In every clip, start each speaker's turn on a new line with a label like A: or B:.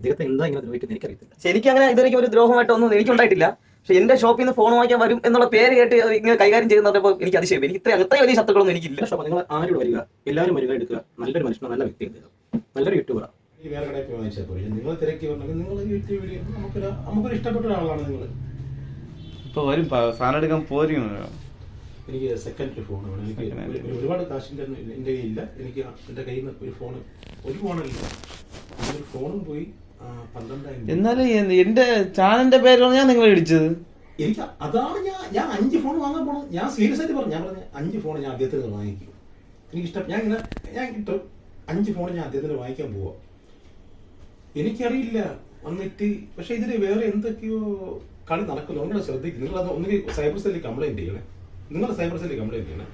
A: ഇദ്ദേഹത്തെ എന്താ ഇങ്ങനെ ദ്രോഹിക്കുന്നത് എനിക്കറിയത്തില്ല.
B: ശരിക്കും അങ്ങനെ ഇതുവരെയ്ക്കും ഒരു ദ്രോഹമായിട്ടൊന്നും എനിക്കുണ്ടായിട്ടില്ല. പക്ഷെ എന്റെ ഷോപ്പിൽ നിന്ന് ഫോൺ വാങ്ങിക്കാൻ വരും എന്നുള്ള പേര് കേട്ട് ഇങ്ങനെ കൈകാര്യം ചെയ്യുന്നപ്പോൾ എനിക്ക് അതിശയം. എനിക്ക് അത്രയും വലിയ ശത്രുക്കളൊന്നും എനിക്കില്ല.
A: നിങ്ങൾ ആരോട് വരിക, എല്ലാവരും വരിക, എടുക്കുക. നല്ലൊരു മനുഷ്യനാണ്, നല്ല വ്യക്തി, നല്ലൊരു യൂട്യൂബറാണ്.
C: വേറെ കടയിൽ പോയി വാങ്ങിച്ചാൽ പോയി. നിങ്ങൾ തിരക്കി പറഞ്ഞെങ്കിൽ നിങ്ങൾ യൂട്യൂബ് വീഡിയോ നമുക്കൊരു ഇഷ്ടപ്പെട്ട ഒരാളാണ് നിങ്ങൾ.
D: ഇപ്പൊ വരും സാധനം എടുക്കാൻ പോരും.
C: എനിക്ക് സെക്കൻഡ് ഫോൺ വേണം. എനിക്ക് ഒരുപാട് കാശിൻ്റെ എൻ്റെ കയ്യിലില്ല. എനിക്ക് എൻ്റെ കയ്യിൽ നിന്ന് ഒരു ഫോണല്ല, ഒരു ഫോണും പോയി 12,000.
D: എന്നാലും എന്റെ ചാനലിന്റെ പേരാണ് ഞാൻ നിങ്ങളെ ഇടിച്ചത്.
C: എനിക്ക് അതാണ് ഞാൻ 5 ഫോൺ വാങ്ങാൻ പോകണം. ഞാൻ സീരിയസ് ആയിട്ട് പറഞ്ഞു. ഞാൻ പറഞ്ഞ 5 ഫോൺ ഞാൻ അദ്ദേഹത്തിന് വാങ്ങിക്കും. എനിക്കിഷ്ടം. ഞാൻ കിട്ടും 5 ഫോൺ ഞാൻ അദ്ദേഹത്തിന് വാങ്ങിക്കാൻ പോവാം. എനിക്കറിയില്ല വന്നിട്ട്. പക്ഷെ ഇതിന് വേറെ എന്തൊക്കെയോ കളി നടക്കുന്നു. നിങ്ങളെ ശ്രദ്ധിക്കും. നിങ്ങളത് ഒന്നുകിൽ സൈബർ സെല്ലിൽ കംപ്ലൈന്റ് ചെയ്യണേ. നിങ്ങളുടെ സൈബർ സെല്ലിൽ കംപ്ലൈന്റ് ചെയ്യണേ.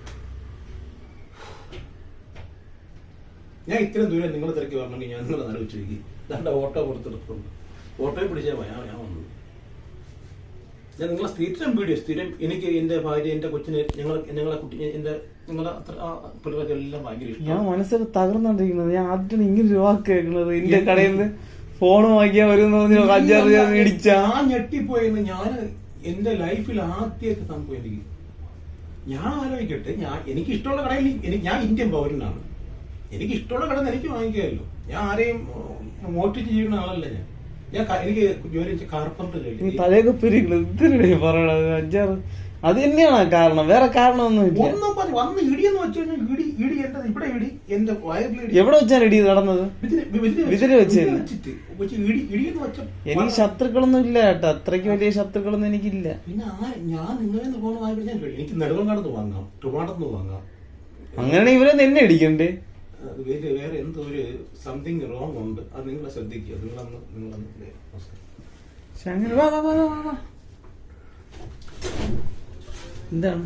C: ഞാൻ ഇത്രയും ദൂരം നിങ്ങളെ തിരക്കി പറഞ്ഞെങ്കിൽ ഞാൻ നിങ്ങളെ നടുവിച്ചിരിക്കും. രണ്ട് ഓട്ടോ കൊടുത്തിട്ടുണ്ട്. ഓട്ടോയിൽ പിടിച്ചാൽ ഞാൻ വന്നത്. ഞാൻ നിങ്ങളെ സ്ഥിരം വീഡിയോ എനിക്ക് എന്റെ ഭാര്യ, എന്റെ കൊച്ചിനെ, നിങ്ങളെ കുട്ടി, നിങ്ങളെ പിള്ളേർക്ക് എല്ലാം ഭയങ്കര ഇഷ്ടം.
D: ഞാൻ മനസ്സിൽ തകർന്നോണ്ടിരിക്കുന്നത്. ഞാൻ ആദ്യം ഇങ്ങനെ ഒരു വാക്ക് കേൾക്കുന്നത്. എന്റെ കടയിൽ നിന്ന് ഫോൺ വാങ്ങിക്കാൻ വരുന്ന 5-6 ഇടിച്ച
C: ഞാൻ ഞെട്ടിപ്പോയെന്ന്. ഞാൻ എന്റെ ലൈഫിൽ ആദ്യമായിട്ട് സംഭവം. ഞാൻ ആലോചിക്കട്ടെ, എനിക്ക് ഇഷ്ടമുള്ള കടയിൽ ഞാൻ ഇന്ത്യൻ പൗരനാണ്. എനിക്ക് ഇഷ്ടമുള്ള കടയിൽ എനിക്ക് വാങ്ങിക്കാമല്ലോ. ഞാൻ ആരെയും മോട്ടിവേറ്റ് ചെയ്യുന്ന ആളല്ല. എനിക്ക് ജോലി കാർപ്പൻ്റർ ജോലി.
D: തലയൊക്കെ പിരിക്കണത് പറയണത് 5-6. അത് തന്നെയാണ് കാരണം, വേറെ കാരണമൊന്നും
C: വന്ന് ഇടിയെന്ന് വെച്ച് കഴിഞ്ഞാൽ ഇടി എന്റെ ഇവിടെ ഇടി എന്റെ വയറിൽ.
D: എവിടെ വെച്ചാണ് ഇടി നടന്നത്? ഇതില് വെച്ച്. എനിക്ക് ശത്രുക്കളൊന്നും ഇല്ല കേട്ടോ. അത്രയ്ക്ക് വലിയ ശത്രുക്കളൊന്നും എനിക്കില്ല.
C: പിന്നെ ഞാൻ നിങ്ങളെ ഫോൺ വാങ്ങിക്കാൻ എനിക്ക് നെടുവങ്ങാടുന്ന് വാങ്ങാം, ട്രിവാൻഡ്രത്ത് വാങ്ങാം.
D: അങ്ങനെയാണെങ്കിൽ ഇവരെ നിന്നെ അടിക്കണ്ടേ?
C: വേറെ എന്തോ ഒരു സംതിങ് റോങ് ഉണ്ട്. അത് നിങ്ങളെ ശ്രദ്ധിക്കുക. നിങ്ങളന്ന്
D: എന്താണ്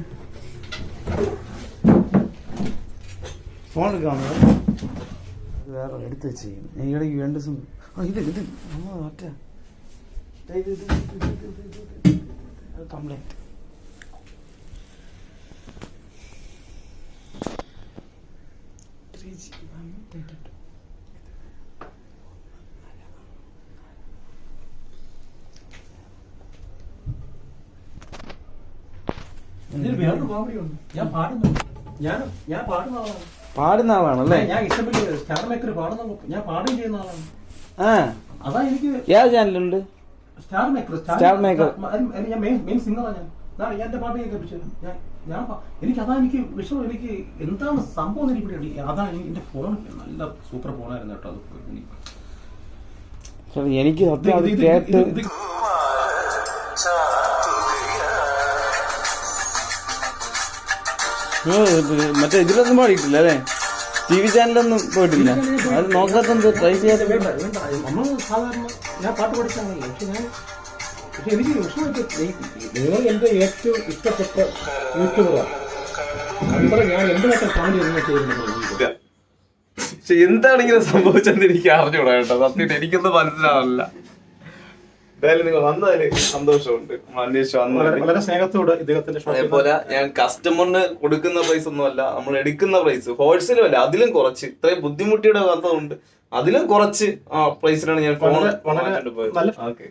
D: ഫോൺ എടുക്കാണോ? വേറെ എടുത്ത് വെച്ചേക്കും. ഇവിടെ വേണ്ട ഇത് ഒറ്റ കംപ്ലൈന്റ്. പാടുന്ന ആളാണല്ലേ?
C: ഞാൻ ഇഷ്ടപ്പെട്ട സ്റ്റാർ മേക്കർ ഞാൻ പാടുകയും ചെയ്യുന്ന ആളാണ്. അതാ എനിക്ക്
D: ഏത് ചാനലുണ്ട്?
C: Star maker. ഞാൻ മെയിൻ സിംഗറാണ്. ഞാൻ എന്റെ പാട്ട് കേൾപ്പിച്ചത്. എനിക്കതാ എനിക്ക് വിഷയം. എനിക്ക് എന്താണ് സംഭവം എനിക്ക് അതാ എന്റെ ഫോൺ നല്ല സൂപ്പർ ഫോണായിരുന്നു കേട്ടോ. അത്
D: എനിക്ക് കേട്ട് മറ്റേ ഇതിലൊന്നും പാടിയിട്ടില്ല അല്ലേ? TV ചാനലൊന്നും പോയിട്ടില്ല. അത് നോക്കാത്തെന്ത് ട്രൈ ചെയ്യാതെ?
C: നമ്മൾ സാധാരണ ഞാൻ പാട്ട് പഠിച്ചാണല്ലോ. പക്ഷെ എനിക്ക് വിഷമമൊക്കെ നിങ്ങൾ എന്റെ ഏറ്റവും ഇഷ്ടപ്പെട്ട യൂട്യൂബറാണ്. ഞാൻ എന്തിനൊക്കെ കാണുന്ന ചെയ്യുന്നത്.
D: പക്ഷെ എന്താണ് ഇങ്ങനെ സംഭവിച്ചെന്ന് എനിക്ക് അറിഞ്ഞൂടാ കേട്ടോ. സത്യമായിട്ട് എനിക്കൊന്നും മനസ്സിലാവില്ല. എന്തായാലും നിങ്ങൾ വന്നതിൽ സന്തോഷമുണ്ട്.
C: വളരെ സ്നേഹത്തോടെ ഇദ്ദേഹത്തിന്റെ.
D: അതേപോലെ ഞാൻ കസ്റ്റമറിന് കൊടുക്കുന്ന പ്രൈസ് ഒന്നുമല്ല, നമ്മൾ എടുക്കുന്ന പ്രൈസ് ഹോൾസെയിലും അല്ല, അതിലും കുറച്ച് ഇത്രയും ബുദ്ധിമുട്ടിയുടെ വന്നതുകൊണ്ട് അതിലും കുറച്ച് പ്രൈസിലാണ് ഞാൻ ഫോൺ പോയത്. ഓക്കെ.